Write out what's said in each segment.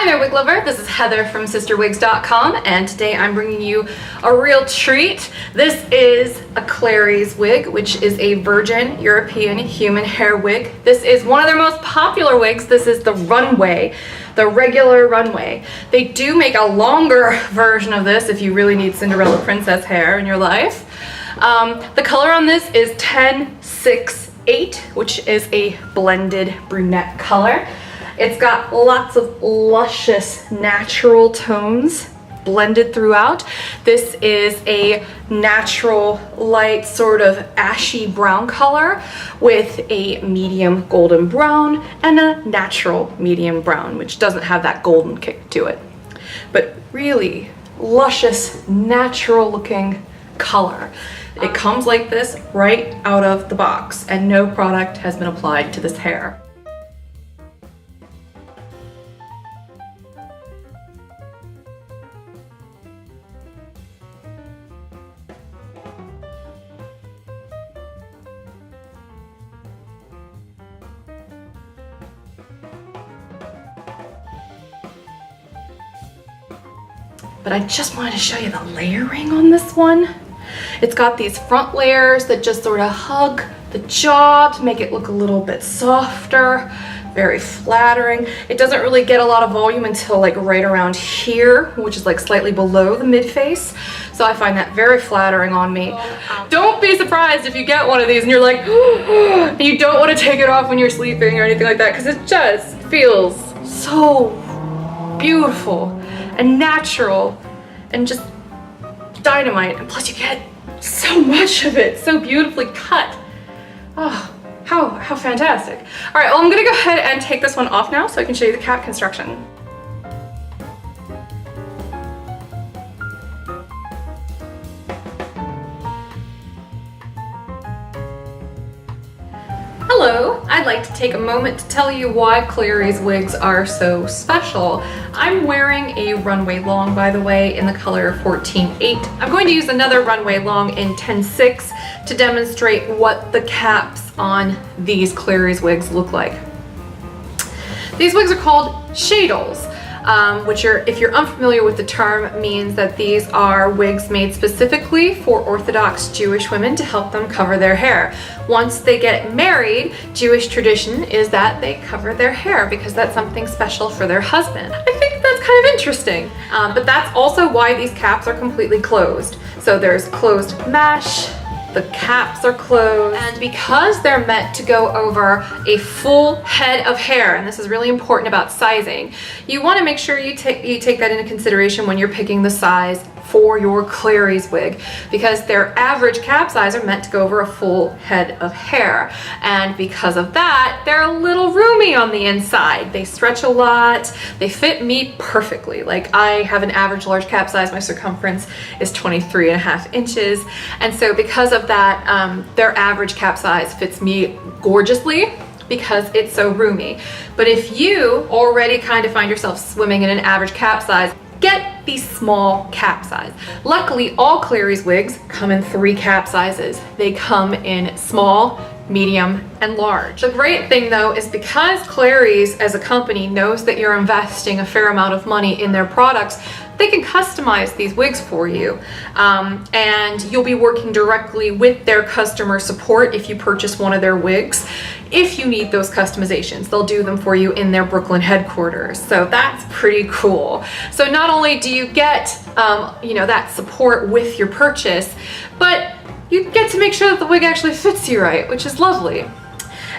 Hi there, wig lover. This is Heather from CysterWigs.com, and today I'm bringing you a real treat. This is a Clary's wig, which is a virgin European human hair wig. This is one of their most popular wigs. This is the Runway, the regular Runway. They do make a longer version of this if you really need Cinderella princess hair in your life. The color on this is 10-6-8, which is a blended brunette color. It's got lots of luscious natural tones blended throughout. This is a natural light sort of ashy brown color with a medium golden brown and a natural medium brown, which doesn't have that golden kick to it. But really luscious, natural looking color. It comes like this right out of the box, and no product has been applied to this hair. But I just wanted to show you the layering on this one. It's got these front layers that just sort of hug the jaw to make it look a little bit softer, very flattering. It doesn't really get a lot of volume until like right around here, which is like slightly below the mid face. So I find that very flattering on me. Don't be surprised if you get one of these and you're like, and you don't want to take it off when you're sleeping or anything like that, because it just feels so beautiful and natural and just dynamite, and plus you get so much of it so beautifully cut. Oh, how fantastic. All right, well, I'm gonna go ahead and take this one off now so I can show you the cap construction. Hello, I'd like to take a moment to tell you why Clary's wigs are so special. I'm wearing a Runway long, by the way, in the color 14-8. I'm going to use another Runway long in 10-6 to demonstrate what the caps on these Clary's wigs look like. These wigs are called shadles. Which are, if you're unfamiliar with the term, means that these are wigs made specifically for Orthodox Jewish women to help them cover their hair. Once they get married, Jewish tradition is that they cover their hair because that's something special for their husband. I think that's kind of interesting, but that's also why these caps are completely closed. So there's closed mesh, the caps are closed, and because they're meant to go over a full head of hair, and this is really important about sizing, you want to make sure you take that into consideration when you're picking the size for your Clary's wig, because their average cap size are meant to go over a full head of hair, and because of that they're a little roomy on the inside. They stretch a lot. They fit me perfectly. Like, I have an average large cap size. My circumference is 23.5 inches, and so because of that, their average cap size fits me gorgeously because it's so roomy. But if you already kind of find yourself swimming in an average cap size, get the small cap size. Luckily, all Clary's wigs come in 3 cap sizes. They come in small, medium, and large. The great thing though is because Clary's as a company knows that you're investing a fair amount of money in their products, they can customize these wigs for you, and you'll be working directly with their customer support if you purchase one of their wigs. If you need those customizations, they'll do them for you in their Brooklyn headquarters. So that's pretty cool. So not only do you get that support with your purchase, but you get to make sure that the wig actually fits you right, which is lovely.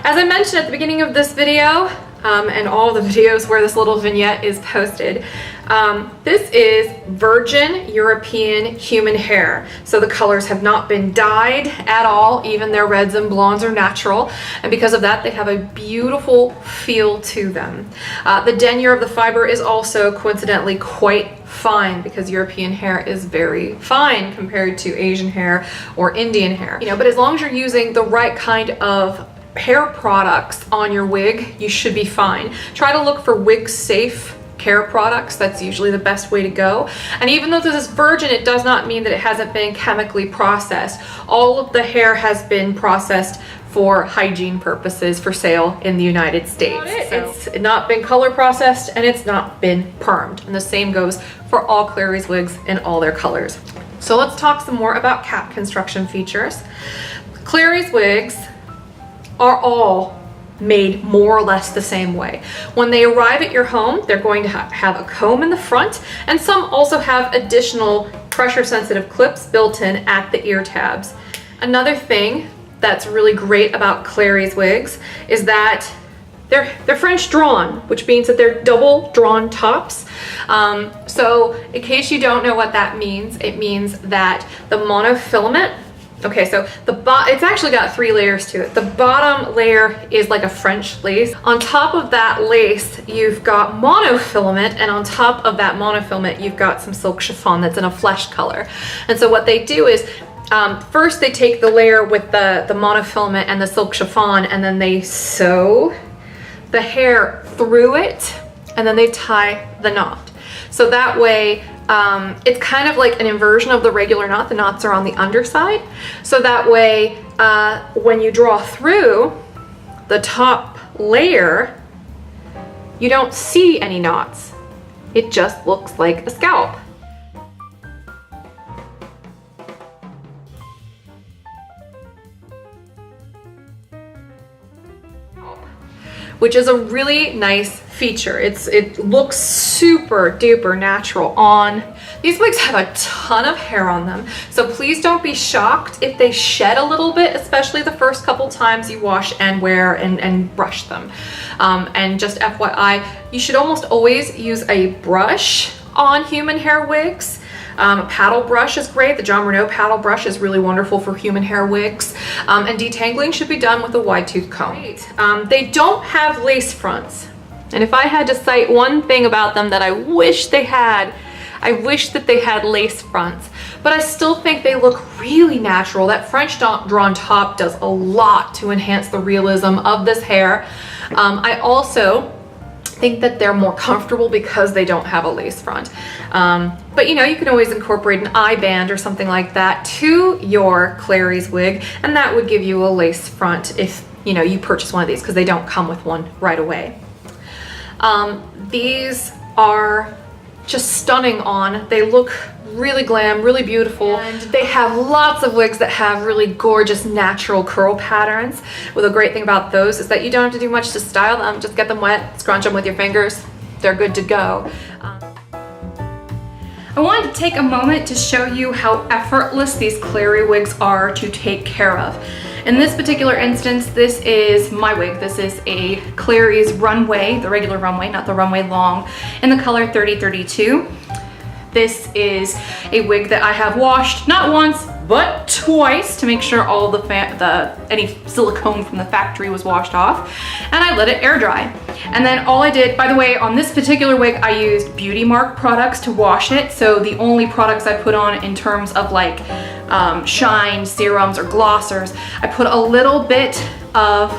As I mentioned at the beginning of this video, and all the videos where this little vignette is posted, this is virgin European human hair. So the colors have not been dyed at all. Even their reds and blondes are natural. And because of that, they have a beautiful feel to them. The denier of the fiber is also coincidentally quite fine, because European hair is very fine compared to Asian hair or Indian hair. But as long as you're using the right kind of hair products on your wig, you should be fine. Try to look for wig safe care products. That's usually the best way to go. And even though this is virgin, it does not mean that it hasn't been chemically processed. All of the hair has been processed for hygiene purposes for sale in the United States. It's not been color processed and it's not been permed. And the same goes for all Clary's wigs in all their colors. So let's talk some more about cap construction features. Clary's wigs are all made more or less the same way. When they arrive at your home, they're going to have a comb in the front, and some also have additional pressure sensitive clips built in at the ear tabs. Another thing that's really great about Clary's wigs is that they're French drawn, which means that they're double drawn tops. So in case you don't know what that means, it means that the monofilament, okay, so it's actually got 3 layers to it. The bottom layer is like a French lace. On top of that lace, you've got monofilament, and on top of that monofilament, you've got some silk chiffon that's in a flesh color. And so what they do is, first they take the layer with the monofilament and the silk chiffon, and then they sew the hair through it, and then they tie the knot. So that way, it's kind of like an inversion of the regular knot. The knots are on the underside. So that way, when you draw through the top layer, you don't see any knots. It just looks like a scalp. Which is a really nice feature. It looks super duper natural on. These wigs have a ton of hair on them, so please don't be shocked if they shed a little bit, especially the first couple times you wash and wear and brush them. And just FYI, you should almost always use a brush on human hair wigs. A paddle brush is great. The John Renault paddle brush is really wonderful for human hair wigs. And detangling should be done with a wide tooth comb. They don't have lace fronts. And if I had to cite one thing about them that I wish they had, I wish that they had lace fronts. But I still think they look really natural. That French drawn top does a lot to enhance the realism of this hair. I also think that they're more comfortable because they don't have a lace front. But you know, you can always incorporate an eye band or something like that to your Clary's wig, and that would give you a lace front if you know you purchase one of these, because they don't come with one right away. These are just stunning on. They look really glam, really beautiful, and they have lots of wigs that have really gorgeous natural curl patterns. Well, the great thing about those is that you don't have to do much to style them. Just get them wet, scrunch them with your fingers, they're good to go. I wanted to take a moment to show you how effortless these Clary wigs are to take care of. In this particular instance, this is my wig. This is a Clary's Runway, the regular Runway, not the Runway Long, in the color 3032. This is a wig that I have washed not once, but twice to make sure all any silicone from the factory was washed off, and I let it air dry. And then all I did, by the way, on this particular wig, I used Beauty Mark products to wash it. So the only products I put on in terms of like shine serums or glossers, I put a little bit of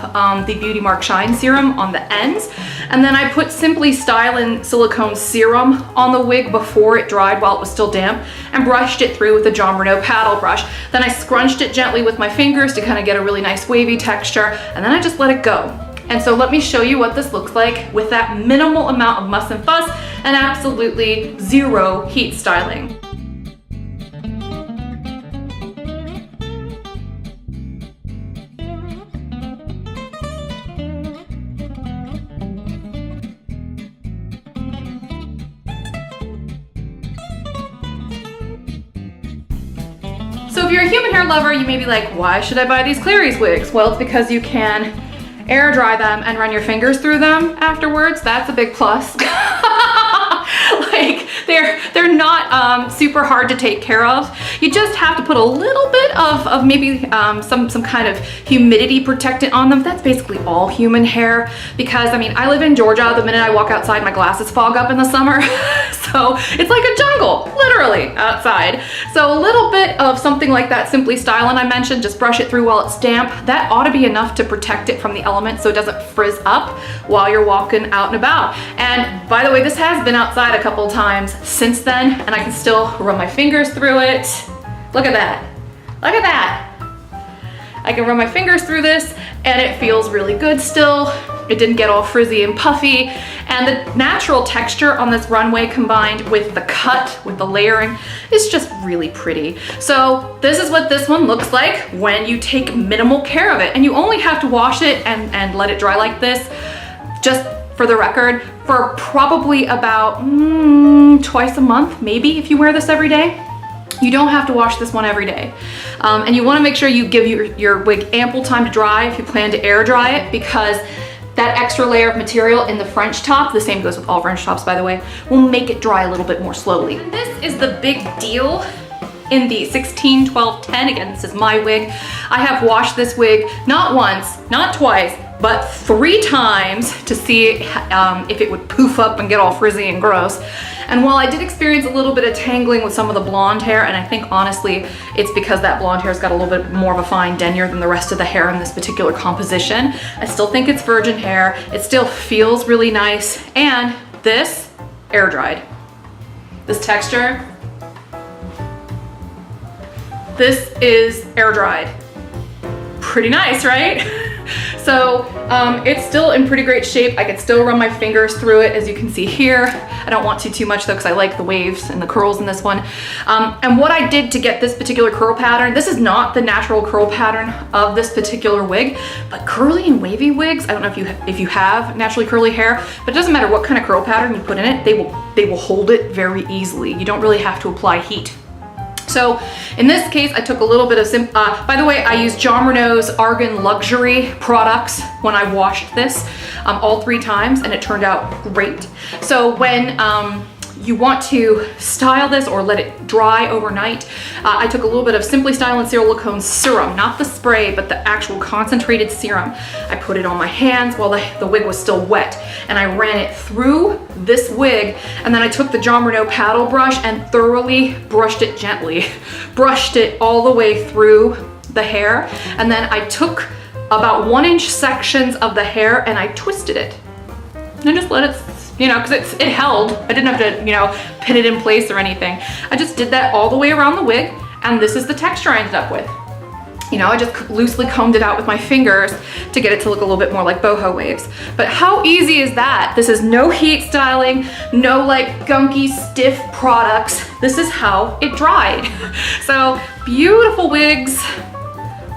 the Beauty Mark Shine Serum on the ends, and then I put Simply Stylin' silicone serum on the wig before it dried while it was still damp, and brushed it through with a John Renault paddle brush. Then I scrunched it gently with my fingers to kind of get a really nice wavy texture, and then I just let it go. And so let me show you what this looks like with that minimal amount of muss and fuss and absolutely zero heat styling. So if you're a human hair lover, you may be like, why should I buy these Clary's wigs? Well, it's because you can air dry them and run your fingers through them afterwards. That's a big plus. Like they're not super hard to take care of. You just have to put a little bit of maybe some kind of humidity protectant on them. That's basically all human hair, because I mean, I live in Georgia. The minute I walk outside, my glasses fog up in the summer. So it's like a jungle, literally, outside. So a little bit of something like that Simply Stylin' I mentioned, just brush it through while it's damp. That ought to be enough to protect it from the elements so it doesn't frizz up while you're walking out and about. And by the way, this has been outside a couple times since then, and I can still run my fingers through it. Look at that. Look at that. I can run my fingers through this and it feels really good still. It didn't get all frizzy and puffy. And the natural texture on this Runway combined with the cut, with the layering, is just really pretty. So this is what this one looks like when you take minimal care of it. And you only have to wash it and let it dry like this, just for the record, for probably about twice a month, maybe, if you wear this every day. You don't have to wash this one every day. And you wanna make sure you give your wig ample time to dry if you plan to air dry it, because that extra layer of material in the French top, the same goes with all French tops by the way, will make it dry a little bit more slowly. And this is the big deal in the 16, 12, 10. Again, this is my wig. I have washed this wig not once, not twice, but 3 times to see if it would poof up and get all frizzy and gross. And while I did experience a little bit of tangling with some of the blonde hair, and I think honestly it's because that blonde hair's got a little bit more of a fine denier than the rest of the hair in this particular composition, I still think it's virgin hair. It still feels really nice, and this air dried. This texture, this is air dried. Pretty nice, right? So it's still in pretty great shape. I can still run my fingers through it, as you can see here. I don't want to too much though, because I like the waves and the curls in this one. And what I did to get this particular curl pattern, this is not the natural curl pattern of this particular wig, but curly and wavy wigs, I don't know if you have naturally curly hair, but it doesn't matter what kind of curl pattern you put in it, they will hold it very easily. You don't really have to apply heat. So in this case, I took a little bit of, by the way, I used Jon Renau's Argan Luxury products when I washed this all 3 times, and it turned out great. So when you want to style this or let it dry overnight, I took a little bit of Simply Style and Silicone serum, not the spray, but the actual concentrated serum. I put it on my hands while the wig was still wet, and I ran it through this wig, and then I took the Jon Renau paddle brush and thoroughly brushed it gently, brushed it all the way through the hair, and then I took about 1-inch sections of the hair and I twisted it. And I just let it, you know, because it held. I didn't have to, you know, pin it in place or anything. I just did that all the way around the wig, and this is the texture I ended up with. You know, I just loosely combed it out with my fingers to get it to look a little bit more like boho waves. But how easy is that? This is no heat styling, no like gunky, stiff products. This is how it dried. So beautiful wigs.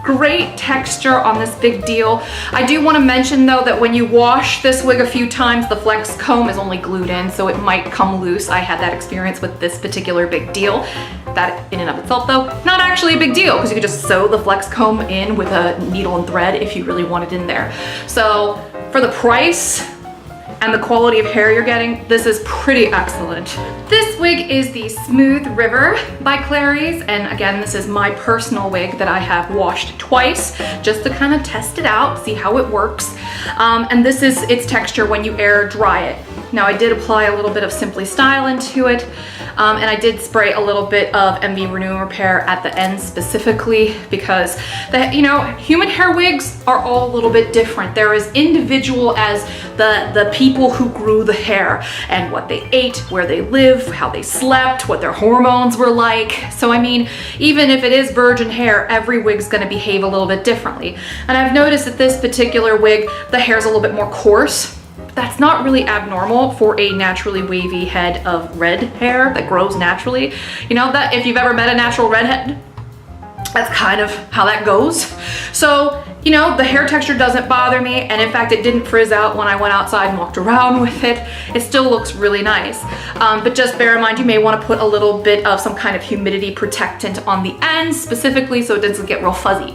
Great texture on this big deal. I do want to mention though that when you wash this wig a few times, the flex comb is only glued in, so it might come loose. I had that experience with this particular big deal. That in and of itself though, not actually a big deal, because you could just sew the flex comb in with a needle and thread if you really want it in there. So for the price and the quality of hair you're getting, this is pretty excellent. This wig is the Smooth River by Clary's, and again, this is my personal wig that I have washed twice just to kind of test it out, see how it works. And this is its texture when you air dry it. Now I did apply a little bit of Simply Style into it, and I did spray a little bit of MV Renew and Repair at the end specifically because you know, human hair wigs are all a little bit different. They're as individual as the people who grew the hair and what they ate, where they live, how they slept, what their hormones were like. So I mean, even if it is virgin hair, every wig's gonna behave a little bit differently. And I've noticed that this particular wig, the hair's a little bit more coarse. That's not really abnormal for a naturally wavy head of red hair that grows naturally. You know, that if you've ever met a natural redhead, that's kind of how that goes. So, you know, the hair texture doesn't bother me, and in fact, it didn't frizz out when I went outside and walked around with it. It still looks really nice. But just bear in mind, you may want to put a little bit of some kind of humidity protectant on the ends, specifically so it doesn't get real fuzzy.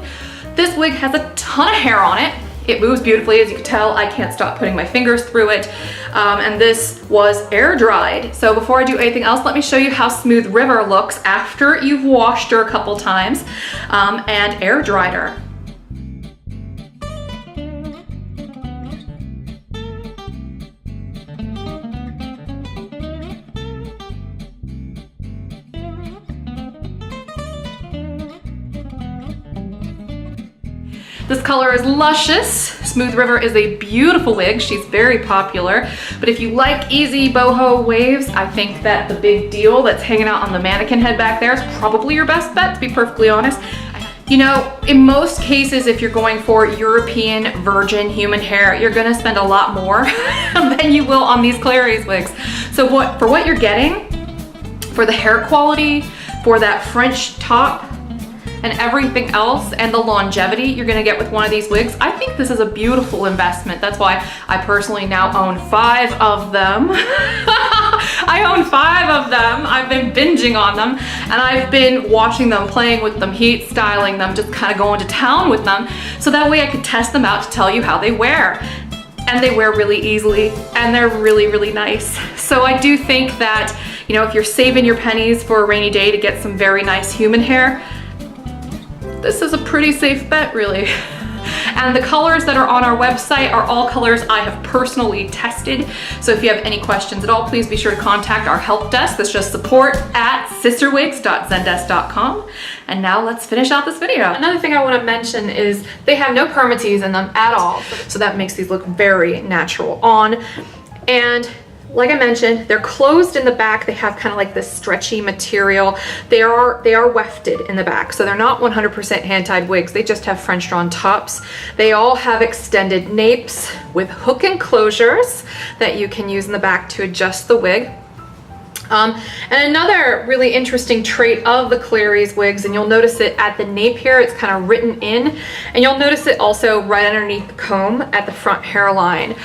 This wig has a ton of hair on it. It moves beautifully, as you can tell. I can't stop putting my fingers through it. And this was air dried. So before I do anything else, let me show you how Smooth River looks after you've washed her a couple times and air dried her. This color is Luscious. Smooth River is a beautiful wig. She's very popular. But if you like easy boho waves, I think that the big deal that's hanging out on the mannequin head back there is probably your best bet, to be perfectly honest. You know, in most cases, if you're going for European virgin human hair, you're gonna spend a lot more than you will on these Clary's wigs. So for what you're getting, for the hair quality, for that French top, and everything else, and the longevity you're gonna get with one of these wigs, I think this is a beautiful investment. That's why I personally now own 5 of them. I own 5 of them. I've been binging on them, and I've been washing them, playing with them, heat styling them, just kind of going to town with them, so that way I could test them out to tell you how they wear. And they wear really easily, and they're really, really nice. So I do think that, you know, if you're saving your pennies for a rainy day to get some very nice human hair, this is a pretty safe bet, really. And the colors that are on our website are all colors I have personally tested. So if you have any questions at all, please be sure to contact our help desk. That's just support@cysterwigs.zendesk.com. And now let's finish out this video. Another thing I want to mention is they have no permatease in them at all. So that makes these look very natural on. And like I mentioned, they're closed in the back. They have kind of like this stretchy material. They are wefted in the back, so they're not 100% hand-tied wigs. They just have French drawn tops. They all have extended napes with hook enclosures that you can use in the back to adjust the wig. And another really interesting trait of the Clary's wigs, and you'll notice it at the nape here, it's kind of written in, and you'll notice it also right underneath the comb at the front hairline.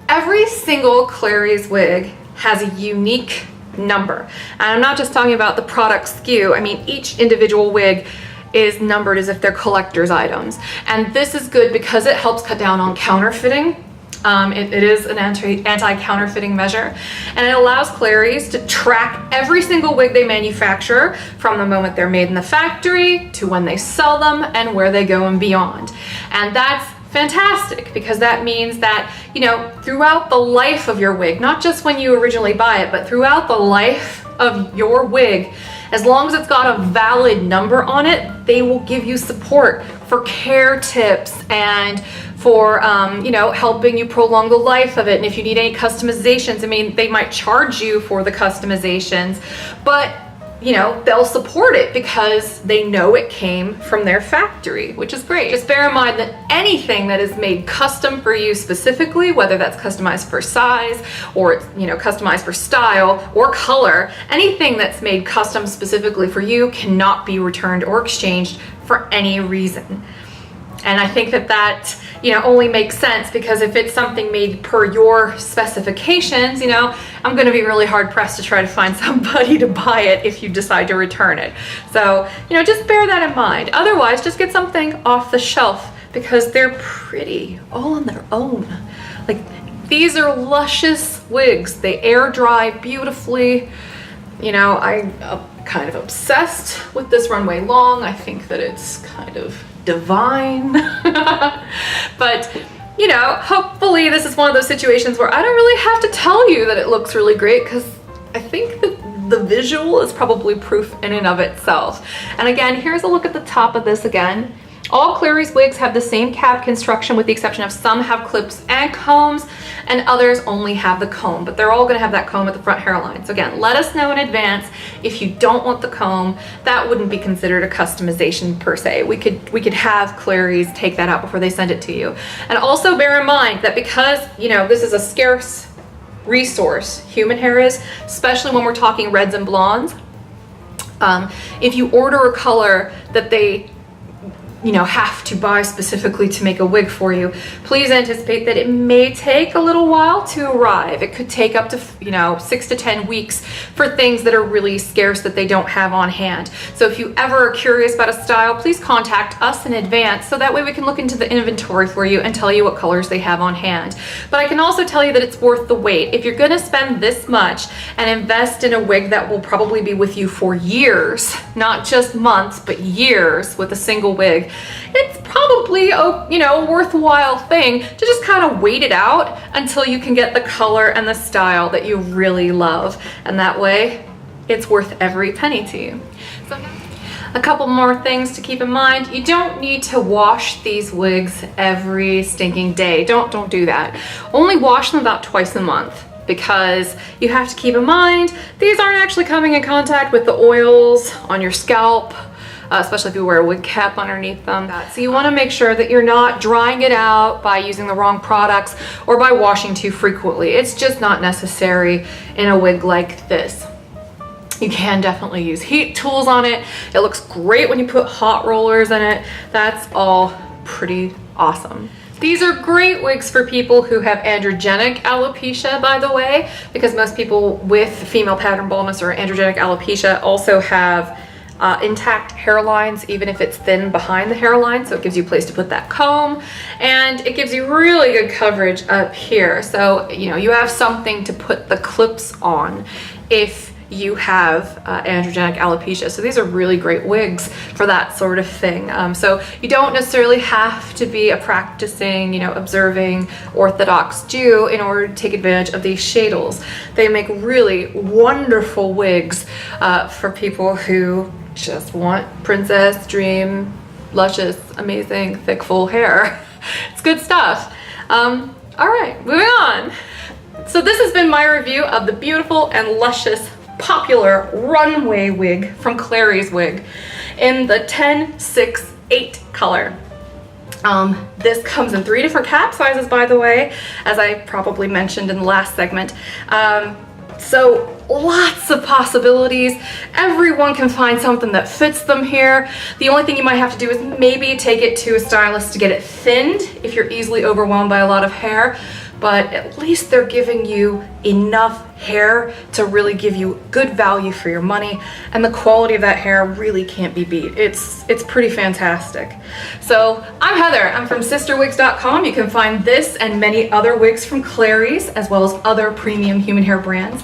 Every single Clary's wig has a unique number. And I'm not just talking about the product SKU. I mean, each individual wig is numbered as if they're collector's items. And this is good because it helps cut down on counterfeiting. It is an anti-counterfeiting measure. And it allows Clary's to track every single wig they manufacture from the moment they're made in the factory to when they sell them and where they go and beyond. And that's fantastic, because that means that, you know, throughout the life of your wig, not just when you originally buy it, but throughout the life of your wig, as long as it's got a valid number on it, they will give you support for care tips and for, you know, helping you prolong the life of it. And if you need any customizations, I mean, they might charge you for the customizations, but you know, they'll support it because they know it came from their factory, which is great. Just bear in mind that anything that is made custom for you specifically, whether that's customized for size or, you know, customized for style or color, anything that's made custom specifically for you cannot be returned or exchanged for any reason. And I think that you know, only makes sense, because if it's something made per your specifications, you know, I'm going to be really hard pressed to try to find somebody to buy it if you decide to return it. So, you know, just bear that in mind. Otherwise, just get something off the shelf, because they're pretty all on their own. Like, these are luscious wigs. They air dry beautifully. You know, I'm kind of obsessed with this Runway long. I think that it's kind of divine. But, you know, hopefully this is one of those situations where I don't really have to tell you that it looks really great, because I think that the visual is probably proof in and of itself. And again, here's a look at the top of this again. All Clary's wigs have the same cap construction, with the exception of some have clips and combs, and others only have the comb, but they're all going to have that comb at the front hairline. So again, let us know in advance if you don't want the comb. That wouldn't be considered a customization per se. We could have Clary's take that out before they send it to you. And also bear in mind that because, you know, this is a scarce resource, human hair is, especially when we're talking reds and blondes, if you order a color that they, you know, have to buy specifically to make a wig for you, please anticipate that it may take a little while to arrive. It could take up to, you know, 6 to 10 weeks for things that are really scarce that they don't have on hand. So if you ever are curious about a style, please contact us in advance, so that way we can look into the inventory for you and tell you what colors they have on hand. But I can also tell you that it's worth the wait. If you're gonna spend this much and invest in a wig that will probably be with you for years, not just months, but years with a single wig, it's probably a, you know, worthwhile thing to just kind of wait it out until you can get the color and the style that you really love, and that way it's worth every penny to you. So a couple more things to keep in mind. You don't need to wash these wigs every stinking day. Don't do that. Only wash them about twice a month, because you have to keep in mind these aren't actually coming in contact with the oils on your scalp especially if you wear a wig cap underneath them. So you want to make sure that you're not drying it out by using the wrong products or by washing too frequently. It's just not necessary in a wig like this. You can definitely use heat tools on it. It looks great when you put hot rollers in it. That's all pretty awesome. These are great wigs for people who have androgenic alopecia, by the way, because most people with female pattern baldness or androgenic alopecia also have intact hairlines, even if it's thin behind the hairline. So it gives you a place to put that comb, and it gives you really good coverage up here. So, you know, you have something to put the clips on if you have androgenic alopecia. So these are really great wigs for that sort of thing. So you don't necessarily have to be a practicing, you know, observing Orthodox Jew in order to take advantage of these shadles. They make really wonderful wigs for people who just want princess, dream, luscious, amazing, thick, full hair. It's good stuff. All right, moving on. So this has been my review of the beautiful and luscious popular Runway wig from Clary's Wig in the 10-6-8 color. This comes in 3 different cap sizes, by the way, as I probably mentioned in the last segment. So lots of possibilities. Everyone can find something that fits them here. The only thing you might have to do is maybe take it to a stylist to get it thinned if you're easily overwhelmed by a lot of hair. But at least they're giving you enough hair to really give you good value for your money, and the quality of that hair really can't be beat. It's pretty fantastic. So I'm Heather, I'm from CysterWigs.com. You can find this and many other wigs from Clary's, as well as other premium human hair brands,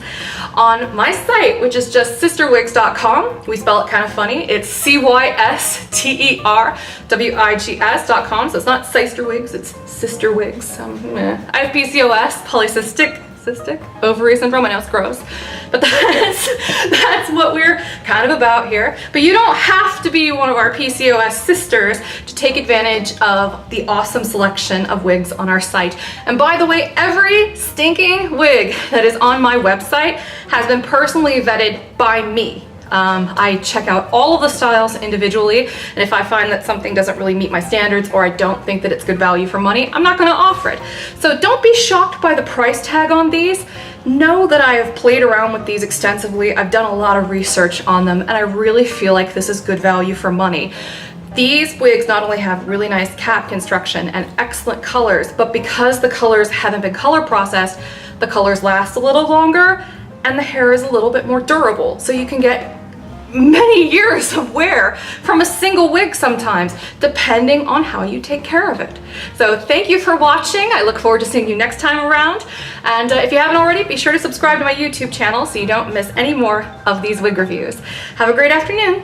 on my site, which is just CysterWigs.com. We spell it kind of funny. It's CYSTERWIGS.com. So it's not CysterWigs, it's CysterWigs. I have PCOS, polycystic ovary syndrome. I know it's gross, but that's what we're kind of about here. But you don't have to be one of our PCOS sisters to take advantage of the awesome selection of wigs on our site. And by the way, every stinking wig that is on my website has been personally vetted by me. I check out all of the styles individually, and if I find that something doesn't really meet my standards or I don't think that it's good value for money, I'm not going to offer it. So don't be shocked by the price tag on these. Know that I have played around with these extensively. I've done a lot of research on them, and I really feel like this is good value for money. These wigs not only have really nice cap construction and excellent colors, but because the colors haven't been color processed, the colors last a little longer and the hair is a little bit more durable. So you can get many years of wear from a single wig sometimes, depending on how you take care of it. So thank you for watching. I look forward to seeing you next time around. And if you haven't already, be sure to subscribe to my YouTube channel so you don't miss any more of these wig reviews. Have a great afternoon.